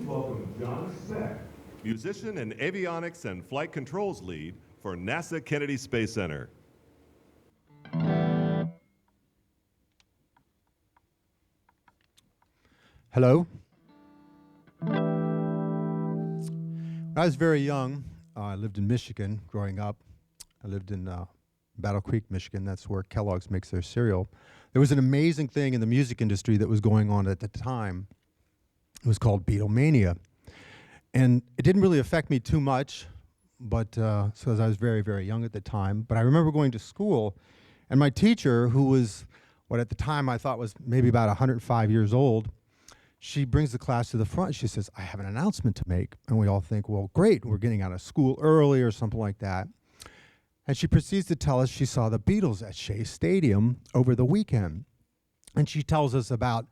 Please welcome John Speck, musician and avionics and flight controls lead for NASA Kennedy Space Center. Hello. When I was very young, I lived in Michigan growing up. I lived in Battle Creek, Michigan. That's where Kellogg's makes their cereal. There was an amazing thing in the music industry that was going on at the time. It was called Beatlemania. And it didn't really affect me too much, but so as I was very, very young at the time. But I remember going to school, and my teacher, who was what at the time I thought was maybe about 105 years old, she brings the class to the front. She says, I have an announcement to make. And we all think, well, great, we're getting out of school early or something like that. And she proceeds to tell us she saw the Beatles at Shea Stadium over the weekend. And she tells us about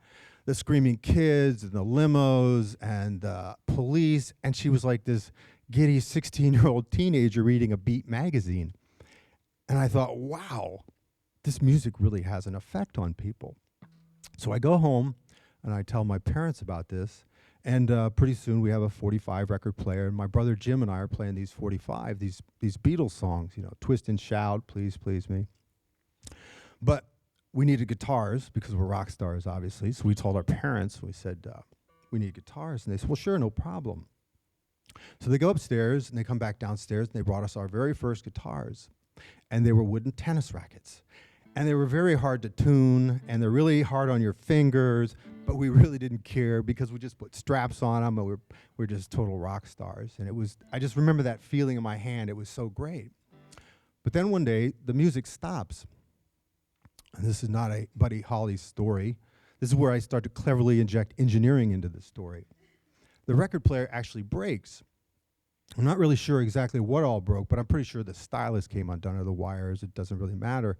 the screaming kids and the limos and the police. And she was like this giddy 16-year-old teenager reading a Beat magazine. And I thought, wow, this music really has an effect on people. So I go home and I tell my parents about this. And pretty soon we have a 45 record player, and my brother Jim and I are playing these 45, these Beatles songs, you know, Twist and Shout, Please Please Me. But we needed guitars because we're rock stars, obviously. So we told our parents, we said, we need guitars. And they said, well, sure, no problem. So they go upstairs and they come back downstairs and they brought us our very first guitars. And they were wooden tennis rackets. And they were very hard to tune, and they're really hard on your fingers, but we really didn't care because we just put straps on them, and we're just total rock stars. And it was, I just remember that feeling in my hand. It was so great. But then one day, the music stops. And this is not a Buddy Holly story. This is where I start to cleverly inject engineering into the story. The record player actually breaks. I'm not really sure exactly what all broke, but I'm pretty sure the stylus came undone or the wires. It doesn't really matter.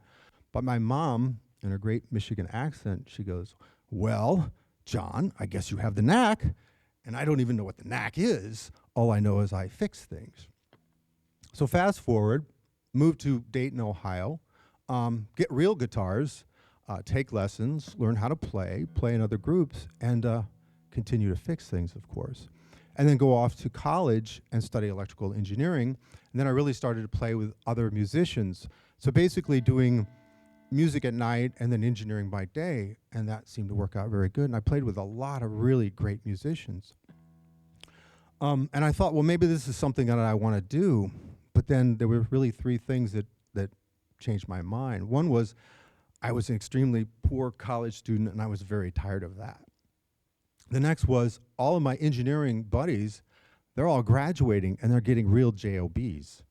But my mom, in her great Michigan accent, she goes, well, John, I guess you have the knack. And I don't even know what the knack is. All I know is I fix things. So fast forward, move to Dayton, Ohio, get real guitars, take lessons, learn how to play in other groups, and continue to fix things, of course. And then go off to college and study electrical engineering. And then I really started to play with other musicians. So basically doing music at night and then engineering by day, and that seemed to work out very good. And I played with a lot of really great musicians. And I thought, well, maybe this is something that I want to do. But then there were really three things that changed my mind. One was I was an extremely poor college student, and I was very tired of that. The next was all of my engineering buddies, they're all graduating, and they're getting real JOBs.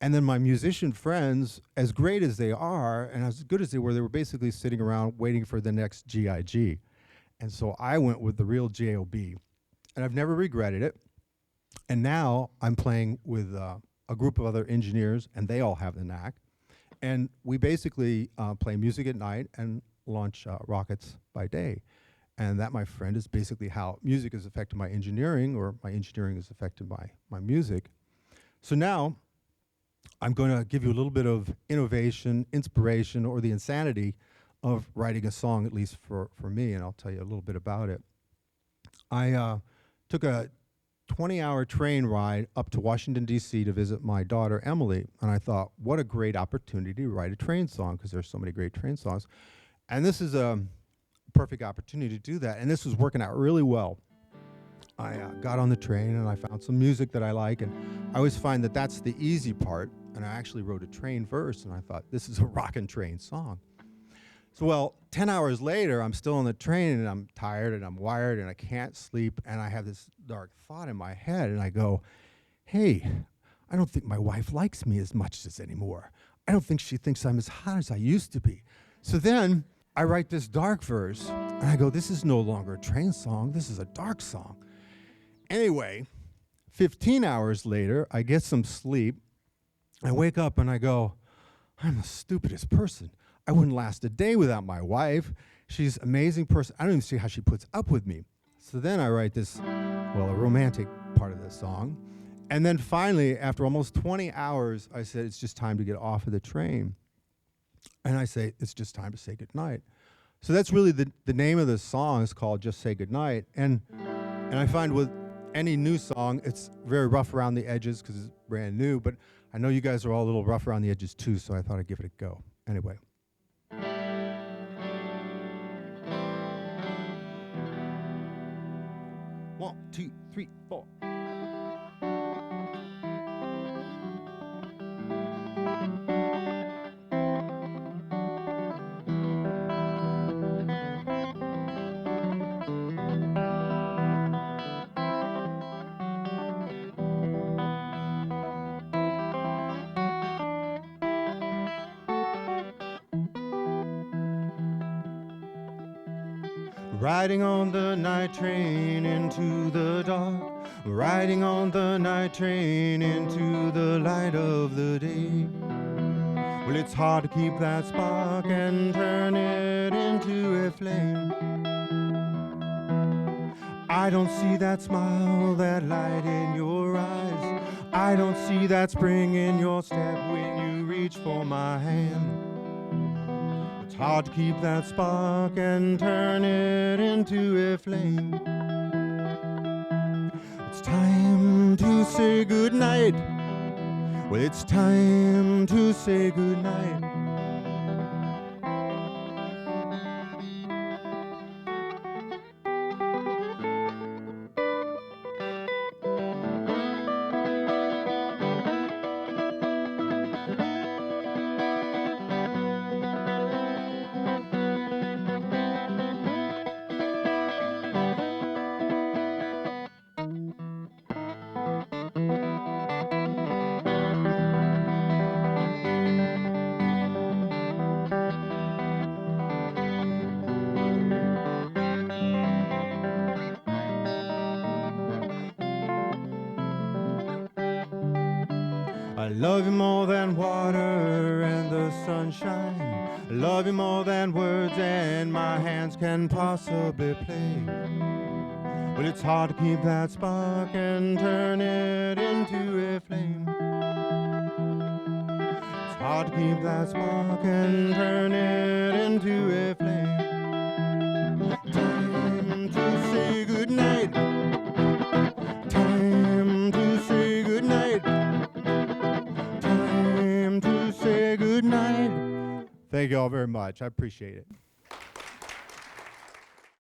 And then my musician friends, as great as they are, and as good as they were basically sitting around waiting for the next GIG. And so I went with the real JOB. And I've never regretted it. And now I'm playing with a group of other engineers, and they all have the knack. And we basically play music at night and launch rockets by day. And that, my friend, is basically how music has affected my engineering, or my engineering has affected my music. So now, I'm going to give you a little bit of innovation, inspiration, or the insanity of writing a song, at least for me, and I'll tell you a little bit about it. I took a 20-hour train ride up to Washington, D.C. to visit my daughter, Emily, and I thought, what a great opportunity to write a train song, because there's so many great train songs. And this is a perfect opportunity to do that, and this was working out really well. I got on the train and I found some music that I like, and I always find that that's the easy part, and I actually wrote a train verse, and I thought, this is a rockin' train song. So, well, 10 hours later, I'm still on the train, and I'm tired, and I'm wired, and I can't sleep, and I have this dark thought in my head, and I go, hey, I don't think my wife likes me as much as anymore. I don't think she thinks I'm as hot as I used to be. So then I write this dark verse, and I go, this is no longer a train song, this is a dark song. Anyway, 15 hours later, I get some sleep. I wake up and I go, I'm the stupidest person. I wouldn't last a day without my wife. She's an amazing person. I don't even see how she puts up with me. So then I write this, well, a romantic part of the song. And then finally, after almost 20 hours, I said, it's just time to get off of the train. And I say, it's just time to say goodnight. So that's really the name of the song is called Just Say Goodnight. And I find with any new song, it's very rough around the edges because it's brand new, but I know you guys are all a little rough around the edges too, so I thought I'd give it a go. Anyway. One, two, three, four. Riding on the night train into the dark, riding on the night train into the light of the day. Well, it's hard to keep that spark and turn it into a flame. I don't see that smile, that light in your eyes. I don't see that spring in your step when you reach for my hand. It's hard to keep that spark and turn it into a flame. It's time to say goodnight. Well, it's time to say goodnight. I love you more than water and the sunshine. I love you more than words and my hands can possibly play. But it's hard to keep that spark and turn it into a flame. It's hard to keep that spark and turn it into a flame. Time to say goodnight. Time to say goodnight. Time to say goodnight. Thank you all very much. I appreciate it.